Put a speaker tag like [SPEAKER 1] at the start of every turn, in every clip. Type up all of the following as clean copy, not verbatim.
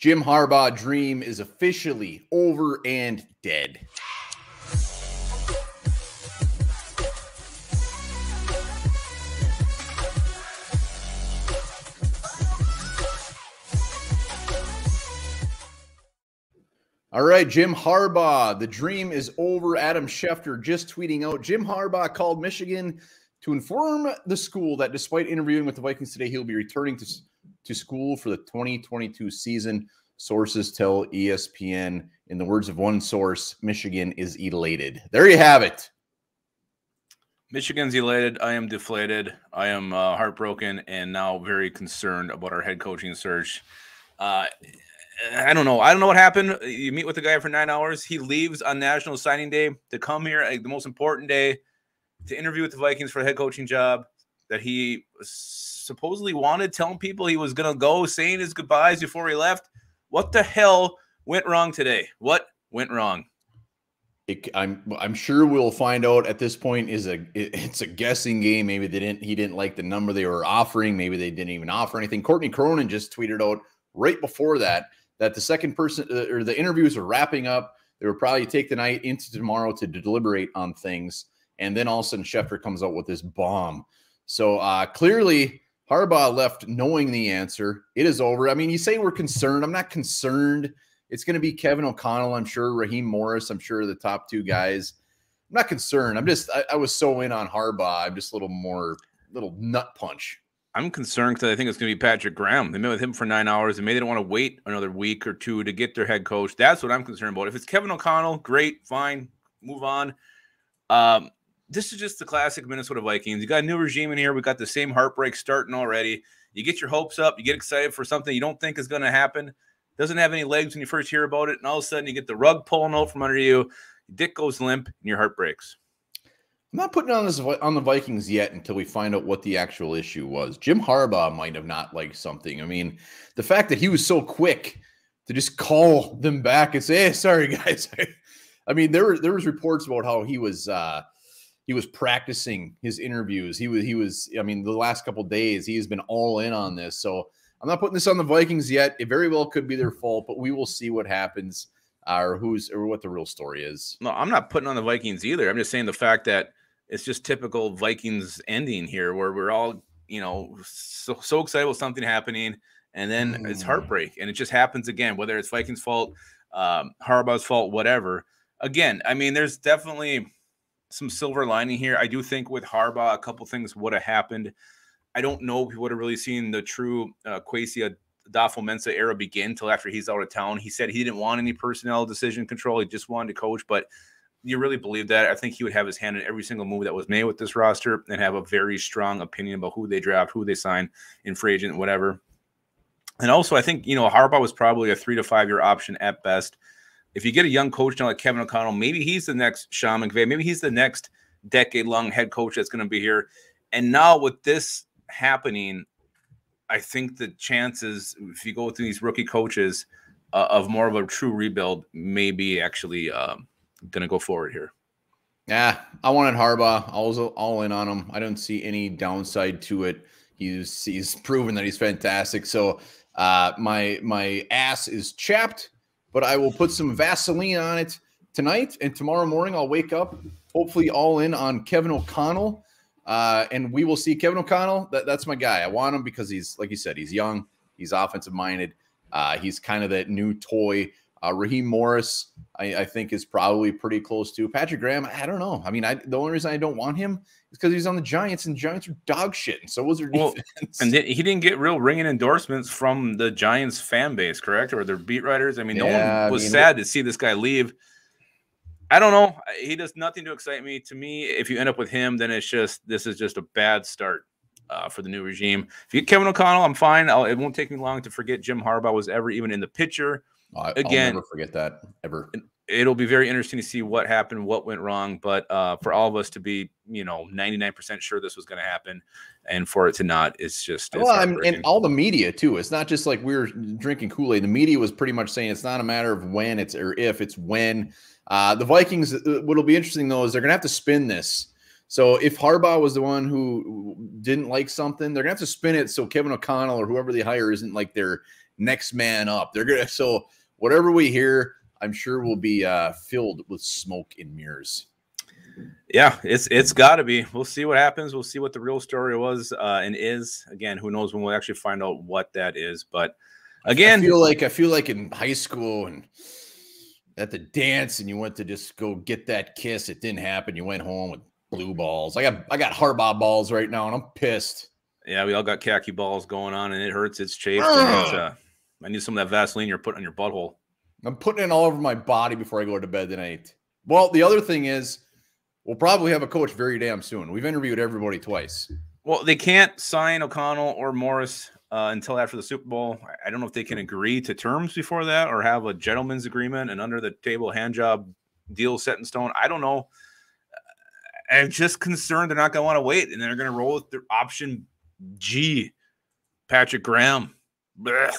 [SPEAKER 1] Jim Harbaugh dream is officially over and dead. All right, Jim Harbaugh, the dream is over. Adam Schefter just tweeting out, Jim Harbaugh called Michigan to inform the school that despite interviewing with the Vikings today, he'll be returning to school for the 2022 season. Sources tell ESPN, in the words of one source, Michigan is elated. There you have it.
[SPEAKER 2] Michigan's elated. I am deflated. I am heartbroken and now very concerned about our head coaching search. I don't know. I don't know what happened. You meet with the guy for 9 hours. He leaves on National Signing Day to come here, the most important day, to interview with the Vikings for a head coaching job that he supposedly wanted, telling people he was going to go, saying his goodbyes before he left. What the hell went wrong today? What went wrong?
[SPEAKER 1] I'm sure we'll find out at this point. It's a guessing game. Maybe he didn't like the number they were offering. Maybe they didn't even offer anything. Courtney Cronin just tweeted out right before that the second person or the interviews are wrapping up. They would probably take the night into tomorrow to deliberate on things. And then all of a sudden Schefter comes out with this bomb. So clearly Harbaugh left knowing the answer. It is over. I mean, you say we're concerned. I'm not concerned. It's going to be Kevin O'Connell, I'm sure. Raheem Morris, I'm sure, the top two guys. I'm not concerned. I was so in on Harbaugh. I'm just a little nut punch.
[SPEAKER 2] I'm concerned because I think it's going to be Patrick Graham. They met with him for 9 hours, and maybe they don't want to wait another week or two to get their head coach. That's what I'm concerned about. If it's Kevin O'Connell, great, fine, move on. This is just the classic Minnesota Vikings. You got a new regime in here. We got the same heartbreak starting already. You get your hopes up. You get excited for something you don't think is going to happen. Doesn't have any legs when you first hear about it, and all of a sudden you get the rug pulling out from under you. Your dick goes limp, and your heart breaks.
[SPEAKER 1] I'm not putting on the Vikings yet until we find out what the actual issue was. Jim Harbaugh might have not liked something. I mean, the fact that he was so quick to just call them back and say, "Hey, sorry guys." I mean, there was reports about how he was practicing his interviews. He was. I mean, the last couple of days he has been all in on this. So I'm not putting this on the Vikings yet. It very well could be their fault, but we will see what happens or what the real story is.
[SPEAKER 2] No, I'm not putting on the Vikings either. I'm just saying the fact that it's just typical Vikings ending here where we're all, so excited about something happening, and then it's heartbreak, and it just happens again, whether it's Vikings' fault, Harbaugh's fault, whatever. Again, I mean, there's definitely some silver lining here. I do think with Harbaugh, a couple things would have happened. I don't know if we would have really seen the true Kwesi Adofo-Mensah era begin until after he's out of town. He said he didn't want any personnel decision control. He just wanted to coach, but you really believe that? I think he would have his hand in every single move that was made with this roster and have a very strong opinion about who they draft, who they sign in free agent, whatever. And also, I think, Harbaugh was probably a 3 to 5 year option at best. If you get a young coach now like Kevin O'Connell, maybe he's the next Sean McVay. Maybe he's the next decade-long head coach that's going to be here. And now with this happening, I think the chances, if you go through these rookie coaches, of more of a true rebuild may be actually going to go forward here.
[SPEAKER 1] Yeah, I wanted Harbaugh. I was all in on him. I don't see any downside to it. He's proven that he's fantastic. So my ass is chapped, but I will put some Vaseline on it tonight, and tomorrow morning I'll wake up hopefully all in on Kevin O'Connell, and we will see Kevin O'Connell. That's my guy. I want him because he's, like you said, he's young, he's offensive minded, he's kind of that new toy. Raheem Morris, I think, is probably pretty close to Patrick Graham. I don't know. I mean, the only reason I don't want him is because he's on the Giants, and Giants are dog shit. And so was their defense.
[SPEAKER 2] And he didn't get real ringing endorsements from the Giants fan base, correct? Or their beat writers. I mean, no one was sad to see this guy leave. I don't know. He does nothing to excite me. To me, if you end up with him, then this is just a bad start for the new regime. If you get Kevin O'Connell, I'm fine. It won't take me long to forget Jim Harbaugh was ever even in the picture.
[SPEAKER 1] I'll never forget that, ever.
[SPEAKER 2] It'll be very interesting to see what happened, what went wrong. But for all of us to be, 99% sure this was going to happen, and for it to not, it's just.
[SPEAKER 1] And all the media too. It's not just like we're drinking Kool-Aid. The media was pretty much saying it's not a matter of when, it's or if, it's when. The Vikings. What'll be interesting though is they're going to have to spin this. So if Harbaugh was the one who didn't like something, they're going to have to spin it so Kevin O'Connell or whoever they hire isn't like their next man up. They're gonna so whatever we hear, I'm sure will be filled with smoke and mirrors.
[SPEAKER 2] Yeah, it's got to be. We'll see what happens. We'll see what the real story was and is. Again, who knows when we'll actually find out what that is. But again,
[SPEAKER 1] I feel like in high school and at the dance, and you went to just go get that kiss. It didn't happen. You went home with blue balls. I got Harbaugh balls right now, and I'm pissed.
[SPEAKER 2] Yeah, we all got khaki balls going on, and it hurts. It's chafed. And I need some of that Vaseline you're putting on your butthole.
[SPEAKER 1] I'm putting it all over my body before I go to bed tonight. Well, the other thing is, we'll probably have a coach very damn soon. We've interviewed everybody twice.
[SPEAKER 2] Well, they can't sign O'Connell or Morris until after the Super Bowl. I don't know if they can agree to terms before that or have a gentleman's agreement and under the table hand job deal set in stone. I don't know. I'm just concerned they're not going to want to wait, and they're going to roll with their option G, Patrick Graham. Blech.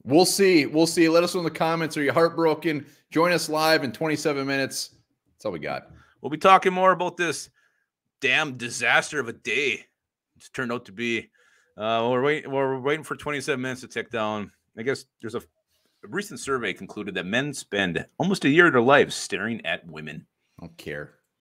[SPEAKER 1] We'll see. We'll see. Let us know in the comments. Are you heartbroken? Join us live in 27 minutes. That's all we got.
[SPEAKER 2] We'll be talking more about this damn disaster of a day it's turned out to be. We're waiting for 27 minutes to tick down. I guess there's a recent survey concluded that men spend almost a year of their lives staring at women.
[SPEAKER 1] I don't care.